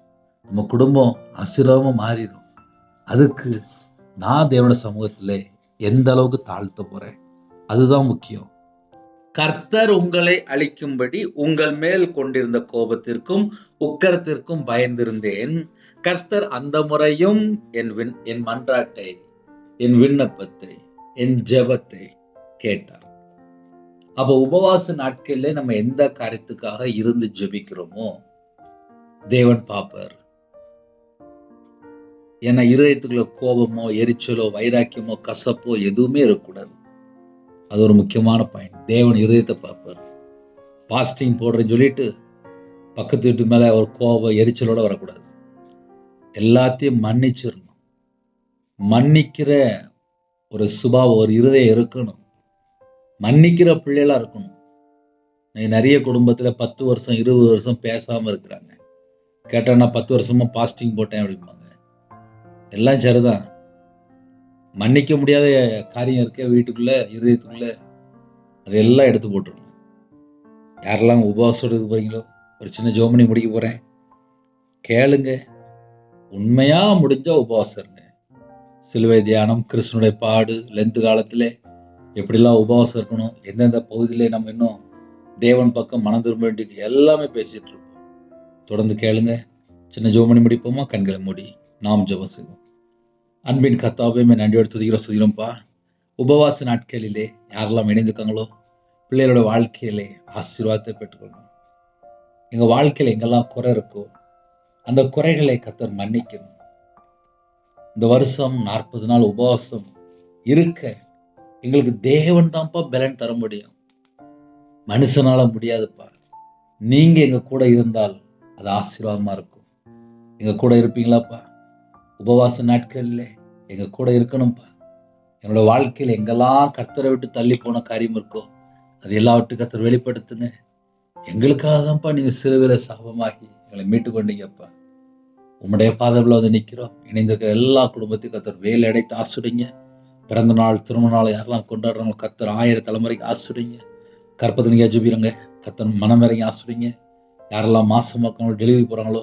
நம்ம குடும்பம் ஆசீர்வாதமா மாறிடும். அதுக்கு நான் தேவனோட சமூகத்திலே எந்த அளவுக்கு தாழ்த்த போறேன், அதுதான் முக்கியம். கர்த்தர் உங்களை அழிக்கும்படி உங்கள் மேல் கொண்டிருந்த கோபத்திற்கும் உக்கரத்திற்கும் பயந்திருந்தேன். கர்த்தர் அந்த முறையும் என் மன்றாட்டை, என் விண்ணப்பத்தை, என் ஜெபத்தை கேட்டார். அப்ப உபவாச நாட்களிலே நம்ம எந்த காரியத்துக்காக இருந்து ஜெபிக்கிறோமோ தேவன் பார்ப்பார். ஏன்னா இருதயத்துக்குள்ள கோபமோ, எரிச்சலோ, வைராக்கியமோ, கசப்போ எதுவுமே இருக்கக்கூடாது. அது ஒரு முக்கியமான பாயிண்ட். தேவன் இருதயத்தை பார்ப்பார். பாஸ்டிங் போடுறேன்னு சொல்லிட்டு பக்கத்து வீட்டு மேல ஒரு கோபம், எரிச்சலோட வரக்கூடாது. எல்லாத்தையும் மன்னிச்சிடணும். மன்னிக்கிற ஒரு சுபாவம், ஒரு இருதயம் இருக்கணும். மன்னிக்கிற பிள்ளைகளா இருக்கணும். நிறைய குடும்பத்துல 10 வருஷம் 20 வருஷம் பேசாம இருக்கிறாங்க. கேட்டா நான் 10 வருஷமா பாஸ்டிங் போட்டேன் அப்படிம்பாங்க. எல்லாம் சரிதான். மன்னிக்க முடியாத காரியம் இருக்க வீட்டுக்குள்ள, இருதயத்துக்குள்ள, அதையெல்லாம் எடுத்து போட்டுருங்க. யாரெல்லாம் உபவாசம் எடுக்க போகிறீங்களோ, ஒரு சின்ன ஜோமனி முடிக்க போகிறேன், கேளுங்க. உண்மையாக முடிஞ்சால் உபவாசம் இருங்க. சிலுவை தியானம், கிறிஸ்துனுடைய பாடு, லென்த்து காலத்தில் எப்படிலாம் உபவாசம் இருக்கணும், எந்தெந்த பகுதியிலே நம்ம இன்னும் தேவன் பக்கம் மனம் திரும்ப வேண்டியது எல்லாமே பேசிகிட்டு இருக்கோம். தொடர்ந்து கேளுங்க. சின்ன ஜோமனி முடிப்போமா? கண்களை மூடி நாம் ஜெபம் செய்வோம். அன்பின் கர்த்தாவே, நன்றியோடு துதிக்கிறோம்ப்பா. உபவாச நாட்களிலே யாரெல்லாம் இணைந்திருக்காங்களோ பிள்ளைகளோட வாழ்க்கையிலே ஆசீர்வாதத்தை பெற்றுக்கொள்ளணும். எங்கள் வாழ்க்கையில் எங்கெல்லாம் குறை இருக்கோ அந்த குறைகளை கர்த்தர் மன்னிக்கணும். இந்த வருஷம் 40 நாள் உபவாசம் இருக்க எங்களுக்கு தேவன் தான்ப்பா பலன் தர முடியும். மனுஷனால முடியாதுப்பா. நீங்கள் எங்கள் கூட இருந்தால் அது ஆசீர்வாதமாக இருக்கும். எங்கள் கூட இருப்பீங்களாப்பா? உபவாச நாட்களில் எங்கள் கூட இருக்கணும்ப்பா. என்னோட வாழ்க்கையில் எங்கெல்லாம் கர்த்தரை விட்டு தள்ளி போன காரியம் இருக்கோ அது எல்லாவற்றையும் கர்த்தர் வெளிப்படுத்துங்க. எங்களுக்காக தான்ப்பா நீங்கள் சிலுவையில் சாபமாகி எங்களை மீட்டு கொண்டீங்கப்பா. உம்முடைய பாதத்தில் வந்து நிற்கிறோம். இணைந்திருக்கிற எல்லா குடும்பத்தையும் கர்த்தர் வேலை அடைத்து ஆசுடிங்க. பிறந்த நாள், திருமண நாள் யாரெல்லாம் கொண்டாடுறாங்களோ கர்த்தர் 1000 தலைமுறைக்கு ஆசுடிங்க. கற்பத்தினியாக ஜெபிக்கிறோங்க, கர்த்தர் மனம் இறங்கி ஆசுடிங்க. யாரெல்லாம் மாசமாக்கங்களோ, டெலிவரி போகிறாங்களோ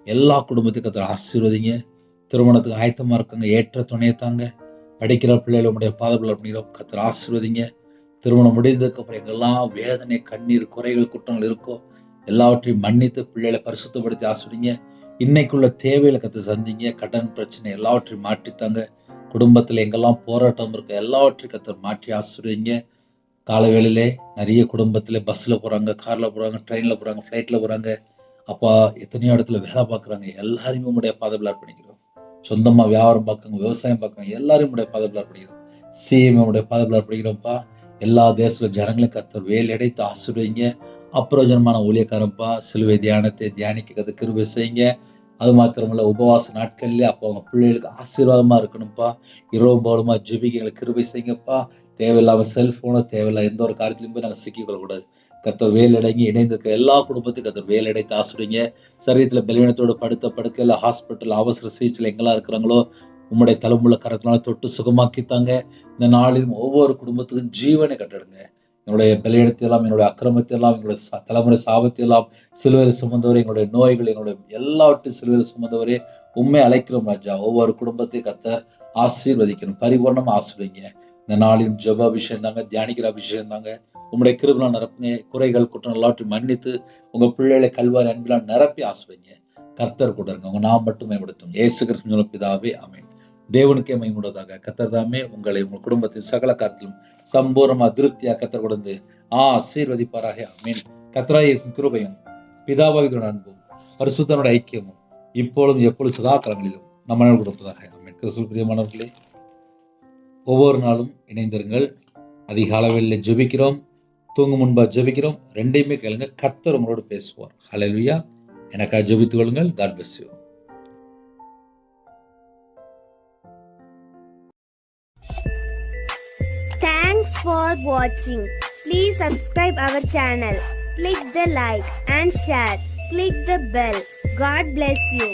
எல்லா குடும்பத்தையும் கர்த்தர் ஆசீர்வதிங்க. திருமணத்துக்கு ஆயத்தமாக இருக்காங்க, ஏற்ற துணையை தாங்க. படிக்கிற பிள்ளைகள் உடைய பாதத்தில் அப்படிங்கிறோம், கர்த்தர் ஆசீர்வதிங்க. திருமணம் முடிந்ததுக்கப்புறம் எங்கெல்லாம் வேதனை, கண்ணீர், குறைகள், குற்றங்கள் இருக்கோ எல்லாவற்றையும் மன்னித்து பிள்ளைகளை பரிசுத்தப்படுத்தி ஆசீர்வதிங்க. இன்னைக்குள்ள தேவையில கர்த்தர் சந்திங்க. கடன் பிரச்சனை எல்லாவற்றையும் மாற்றித்தாங்க. குடும்பத்தில் எங்கெல்லாம் போராட்டம் இருக்கோ எல்லாவற்றையும் கர்த்தர் மாற்றி ஆசீர்வதிங்க. காலை வேளையிலே நிறைய குடும்பத்தில் பஸ்ஸில் போகிறாங்க, காரில் போகிறாங்க, ட்ரெயினில் போகிறாங்க, ஃப்ளைட்டில் போகிறாங்க. அப்பா எத்தனையோ இடத்துல வேலை பார்க்குறாங்க. எல்லாரையும் உடைய பாதத்தில் அர்ப்பணிக்கிறோம். சொந்தமாக வியாபாரம் பார்க்குறாங்க, விவசாயம் பார்க்குறாங்க, எல்லாரையும் உடைய பாதத்தில் அர்ப்பணிக்கிறோம். சிஎம் உடைய பாதத்தில் அர்ப்பணிக்கிறோம்ப்பா. எல்லா தேசத்தில் ஜனங்களையும் கர்த்தர் வேலை அடைத்து ஆசீர்வதிங்க. அப்பிரயோஜனமான ஊழியக்காரன்ப்பா சிலுவை தியானத்தை தியானிக்க கர்த்தர் கிருபை செய்யுங்க. அது மாத்திரமல்ல உபவாச நாட்கள்லேயே அப்போ அவங்க பிள்ளைகளுக்கு ஆசீர்வாதமாக இருக்கணும்ப்பா. இரவும் பகலுமா ஜெபிக்க எங்களுக்கு கிருபை செய்யுங்கப்பா. தேவையில்லாமல் செல்ஃபோனோ தேவையில்லை எந்த ஒரு காரியத்திலையும் போய் நாங்கள் சிக்கிக்கொள்ளக்கூடாது. கர்த்தர் வேலடைங்கி இணைந்திருக்க எல்லா குடும்பத்தையும் கர்த்தர் வேலடைத்து ஆசுடுங்க. சரீரத்தில் பலவீனத்தோடு படுத்த படுக்கையில், ஹாஸ்பிட்டல், அவசர சிகிச்சையில் எங்கெல்லாம் இருக்கிறாங்களோ உம்முடைய தலைமுள்ள கரத்தினால தொட்டு சுகமாக்கித்தாங்க. இந்த நாளிலும் ஒவ்வொரு குடும்பத்துக்கும் ஜீவனை கட்டிடுங்க. என்னுடைய பலவீனத்தையெல்லாம், என்னுடைய அக்கிரமத்தையெல்லாம், எங்களுடைய தலைமுறை சாபத்தையெல்லாம் சிலுவையில் சுமந்தவரே, எங்களுடைய நோய்கள், எங்களுடைய எல்லாவற்றையும் சிலுவையில் சுமந்தவரே உண்மை அழைக்கிறோம் ராஜா. ஒவ்வொரு குடும்பத்தையும் கர்த்தர் ஆசீர்வதிக்கணும், பரிபூர்ணமாக ஆசீர்வதிங்க. இந்த நாளிலும் ஜெப அபிஷேகம் தாங்க, தியானிக்கிற அபிஷேகம் தாங்க. உங்களுடைய கிருபையால் நிரப்புங்க. குறைகள், குற்றம் எல்லாவற்றையும் மன்னித்து உங்கள் பிள்ளைகளை கல்வாரி அன்பினால் நிரப்பி ஆசீர்வதிங்க. கர்த்தர் கூட இருங்க. உங்க நாம் மட்டும் மேம்படுத்தும். இயேசு கிறிஸ்துவின் பிதாவே ஆமென். தேவனுக்கே மகிமையுள்ளதாக. கர்த்தர் தாமே உங்களை உங்கள் குடும்பத்தின் சகல காரியத்திலும் சம்பூர்ணமா திருப்தியாக கர்த்தர் கொடுத்து ஆசீர்வதிப்பாராக. ஆமென். கர்த்தராகிய இயேசுவின் கிருபையும் பிதாவாகிய அன்பும் பரிசுத்தனோட ஐக்கியமும் இப்பொழுதும் எப்பொழுது சதா காலங்களிலும் நம்ம கொடுப்பதாக. ஆமென். கிறிஸ்துவுக்குள் பிரியமானவர்களே, ஒவ்வொரு நாளும் இணைந்திருங்கள். அதிகாலையில் ஜெபிக்கிறோம், தூங்கும் முன்பா ஜெபிக்கிறோம். ரெண்டையுமே கேளுங்க. கர்த்தர் உங்களோடு பேசுவார். ஹல்லேலூயா. எனக்காக ஜெபித்துக் கொள்ளுங்கள். God bless you. Thanks for watching. Please subscribe our channel. Click the like and share. Click the bell. God bless you.